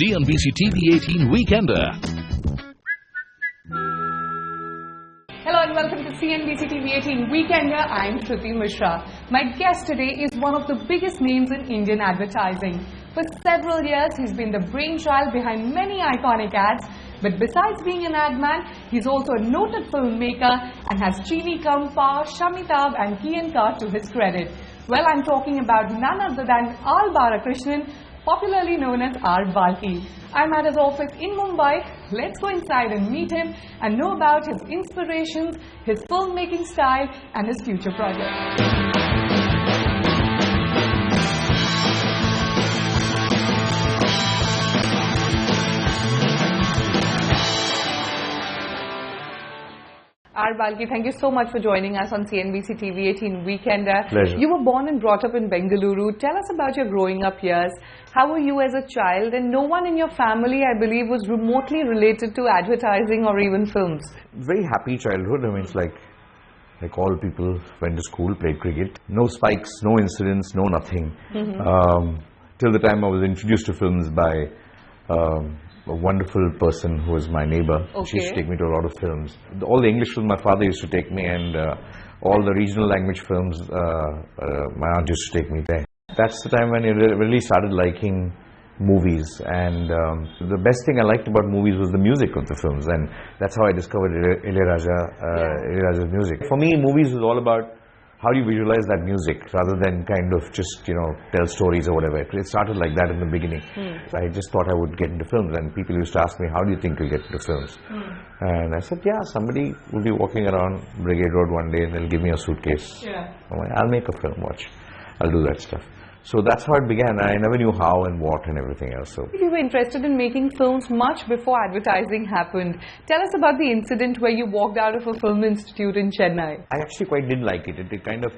CNBC TV 18 Weekender. Hello and welcome to CNBC TV 18 Weekender. I'm Shruti Mishra. My guest today is one of the biggest names in Indian advertising. For several years, he's been the brainchild behind many iconic ads. But besides being an ad man, he's also a noted filmmaker and has Chini Kampa, Shamitabh and Kiyanka to his credit. Well, I'm talking about none other than R Balki, popularly known as R Balki. I'm at his office in Mumbai. Let's go inside and meet him and know about his inspirations, his filmmaking style and his future projects. R Balki, thank you so much for joining us on CNBC TV 18 Weekender. Pleasure. You were born and brought up in Bengaluru. Tell us about your growing up years. How were you as a child? And no one in your family, I believe, was remotely related to advertising or even films. Very happy childhood. I mean, it's like all people, went to school, played cricket. No spikes, no incidents, no nothing. Till the time I was introduced to films by a wonderful person who was my neighbor. Okay. She used to take me to a lot of films. All the English films my father used to take me, and all the regional language films my aunt used to take me there. That's the time when I really started liking movies, and the best thing I liked about movies was the music of the films, and that's how I discovered Ilaiyaraaja's music. For me, movies was all about how do you visualize that music rather than kind of just, tell stories or whatever. It started like that in the beginning. I just thought I would get into films, and people used to ask me, how do you think you'll get into films? And I said, yeah, somebody will be walking around Brigade Road one day and they'll give me a suitcase. Yeah. I'll make a film, watch. I'll do that stuff. So that's how it began. I never knew how and what and everything else. So You were interested in making films much before advertising happened. Tell us about the incident where you walked out of a film institute in Chennai. I actually quite didn't like it. It kind of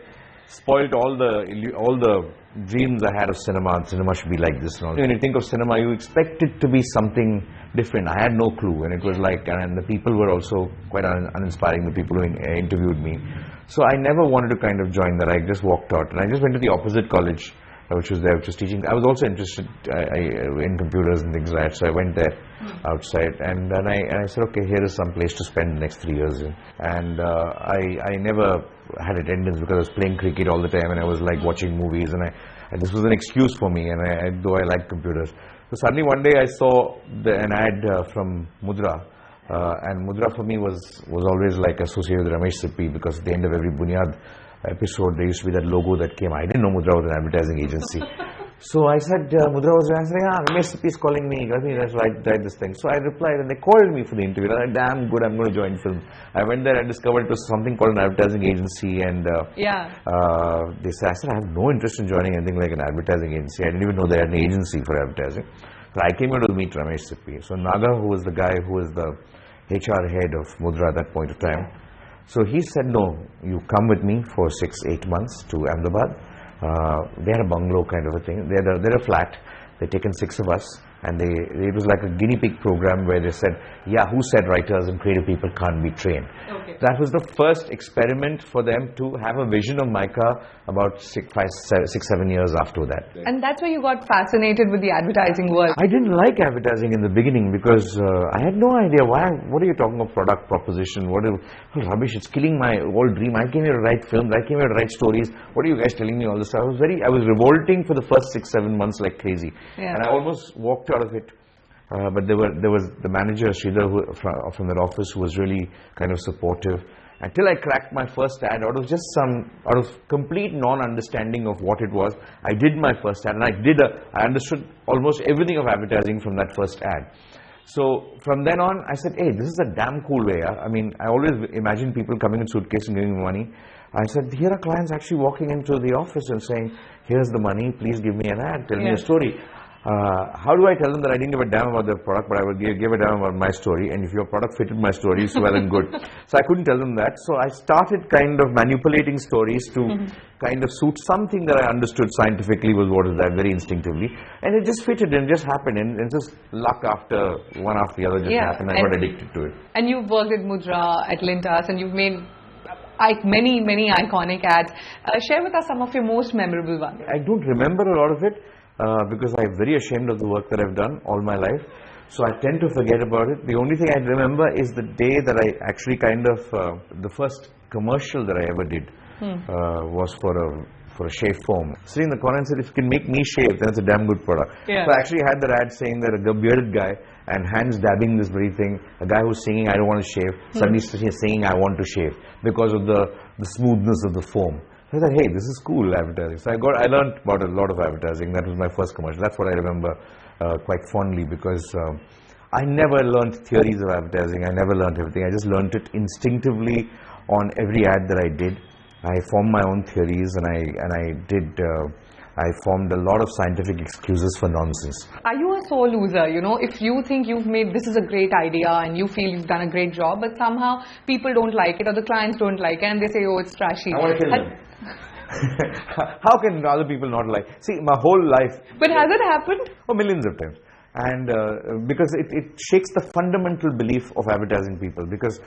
spoiled all the dreams I had of cinema. And cinema should be like this. And all. When you think of cinema, you expect it to be something different. I had no clue, and it was like, and the people were also quite uninspiring. The people who interviewed me. So I never wanted to kind of join that. I just walked out, and I just went to the opposite college, which was teaching. I was also interested in computers and things like that, so I went there outside, and then I said, okay, here is some place to spend the next 3 years in. And I never had attendance because I was playing cricket all the time, and I was like watching movies, and this was an excuse for me, and though I like computers. So suddenly one day I saw an ad from Mudra, and Mudra for me was always like associated with Ramesh Sippy, because at the end of every Bunyad episode there used to be that logo that came. I didn't know Mudra was an advertising agency. So I said, Mudra was answering, Ramesh Sippy is calling me, let's write this thing. So I replied, and they called me for the interview. I said, damn good, I'm going to join film. I went there and discovered it was something called an advertising agency, and they said, I have no interest in joining anything like an advertising agency. I didn't even know they had an agency for advertising. So I came here to meet Ramesh Sippy. So Naga, who was the guy who was the HR head of Mudra at that point of time, so he said, no, you come with me for 6-8 months to Ahmedabad. They had a bungalow kind of a thing. They had a flat. They'd taken 6 of us, and it was like a guinea pig program where they said, yeah, who said writers and creative people can't be trained? Okay. That was the first experiment for them to have a vision of Mica about 6-7 years after that. And that's where you got fascinated with the advertising world. I didn't like advertising in the beginning because I had no idea what are you talking about, product proposition, rubbish, it's killing my whole dream. I came here to write films, I came here to write stories. What are you guys telling me all this stuff? I was revolting for the first 6-7 months like crazy. Yeah. And I almost walked out of it. But there was the manager, Sridhar, from that office, who was really kind of supportive. Until I cracked my first ad, out of complete non-understanding of what it was, I did my first ad, and I understood almost everything of advertising from that first ad. So from then on, I said, hey, this is a damn cool way. I mean, I always imagine people coming in suitcase and giving me money. I said, here are clients actually walking into the office and saying, here's the money, please give me an ad, tell me a story. How do I tell them that I didn't give a damn about their product, but I would give a damn about my story, and if your product fitted my story, it's well and good. So I couldn't tell them that. So I started kind of manipulating stories to kind of suit something that I understood scientifically was what is that, very instinctively. And it just fitted and just happened, and just luck one after the other just happened. I got addicted to it. And you've worked at Mudra, at Lintas, and you've made many iconic ads. Share with us some of your most memorable ones. I don't remember a lot of it. because I'm very ashamed of the work that I've done all my life. So I tend to forget about it. The only thing I remember is the day that I actually the first commercial that I ever did was for a shave foam. Sitting in the corner and said, if you can make me shave, then it's a damn good product. Yeah. So I actually had that ad saying that a bearded guy and hands dabbing this very thing, a guy who's singing, I don't want to shave, suddenly singing, I want to shave, because of the smoothness of the foam. So I thought, hey, this is cool advertising. So I learned about a lot of advertising. That was my first commercial. That's what I remember quite fondly, because I never learned theories of advertising. I never learned everything. I just learned it instinctively on every ad that I did. I formed my own theories, and I formed a lot of scientific excuses for nonsense. Are you a sore loser? You know, if you think this is a great idea and you feel you've done a great job, but somehow people don't like it or the clients don't like it and they say, oh, it's trashy. I want to kill them. How can other people not like? See, my whole life. But has it happened? Oh, millions of times. And because it shakes the fundamental belief of advertising people. Because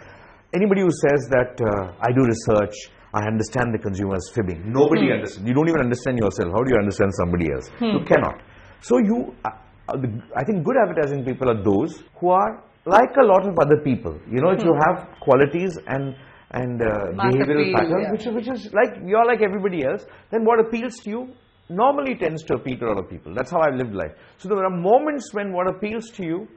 anybody who says that I do research, I understand the consumer is fibbing. Nobody understands. You don't even understand yourself. How do you understand somebody else? You cannot. So I think good advertising people are those who are like a lot of other people. You know, if you have qualities and behavioral patterns, which is like, you're like everybody else, then what appeals to you normally tends to appeal to a lot of people. That's how I've lived life. So there are moments when what appeals to you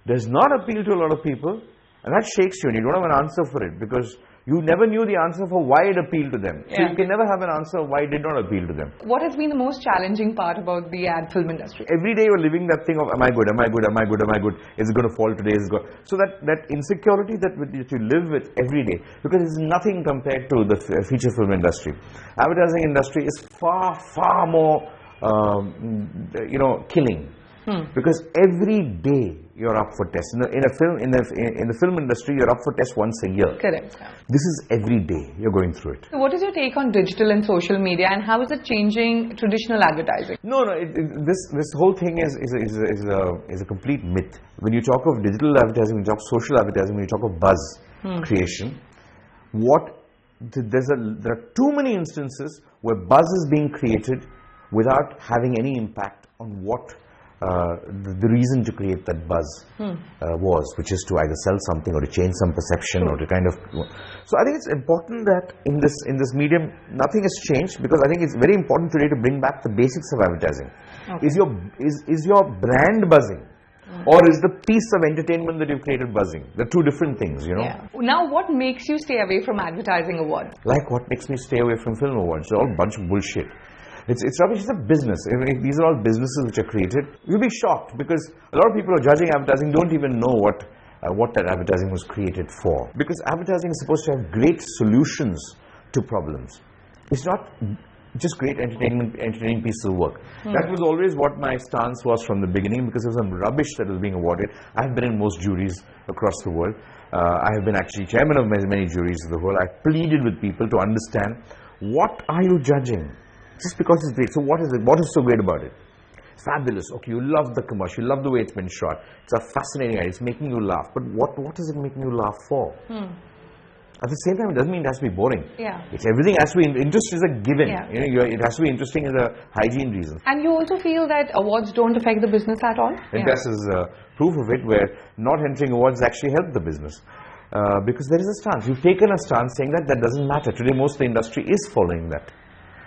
does not appeal to a lot of people, and that shakes you, and you don't have an answer for it, because you never knew the answer for why it appealed to them. So you can never have an answer of why it did not appeal to them. What has been the most challenging part about the ad film industry? Every day you're living that thing of, am I good, am I good, am I good, am I good, is it going to fall today, is it going... So that insecurity that you live with every day, because it's nothing compared to the feature film industry. Advertising industry is far, far more, killing. Because every day you're up for tests. In the film industry, you're up for tests once a year. Correct. This is every day you're going through it. So what is your take on digital and social media, and how is it changing traditional advertising? No. This whole thing is a complete myth. When you talk of digital advertising, when you talk of social advertising, when you talk of buzz creation, there are too many instances where buzz is being created without having any impact on what the reason to create that buzz was, which is to either sell something or to change some perception or to kind of... So I think it's important that in this medium, nothing has changed, because I think it's very important today to bring back the basics of advertising. Okay. Is your brand buzzing? Or is the piece of entertainment that you've created buzzing? They're two different things, you know. Yeah. Now, what makes you stay away from advertising awards? Like what makes me stay away from film awards? It's all a bunch of bullshit. It's rubbish. It's a business. If these are all businesses which are created, you'll be shocked, because a lot of people who are judging advertising don't even know what that advertising was created for. Because advertising is supposed to have great solutions to problems. It's not just great entertaining pieces of work. That was always what my stance was from the beginning, because there was some rubbish that was being awarded. I've been in most juries across the world. I have been actually chairman of many juries of the world. I've pleaded with people to understand, what are you judging? Just because it's great. So what is it? What is so great about it? It's fabulous. Okay, you love the commercial, you love the way it's been shot. It's a fascinating idea. It's making you laugh. But what is it making you laugh for? At the same time, it doesn't mean it has to be boring. Yeah. Everything has to be... Interest is a given. Yeah. It has to be interesting as a hygiene reason. And you also feel that awards don't affect the business at all? This is proof of it, where not entering awards actually help the business. Because there is a stance. You've taken a stance saying that doesn't matter. Today, most of the industry is following that.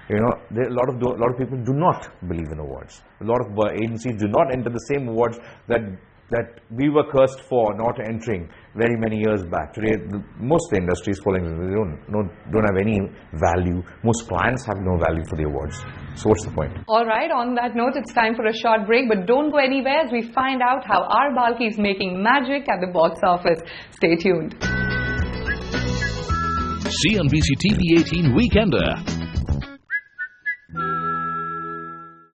You know, a lot of people do not believe in awards. A lot of agencies do not enter the same awards that we were cursed for not entering very many years back. Today, most of the industry is following. They don't have any value. Most clients have no value for the awards. So what's the point? All right. On that note, it's time for a short break. But don't go anywhere as we find out how R Balki is making magic at the box office. Stay tuned. CNBC TV 18 Weekender.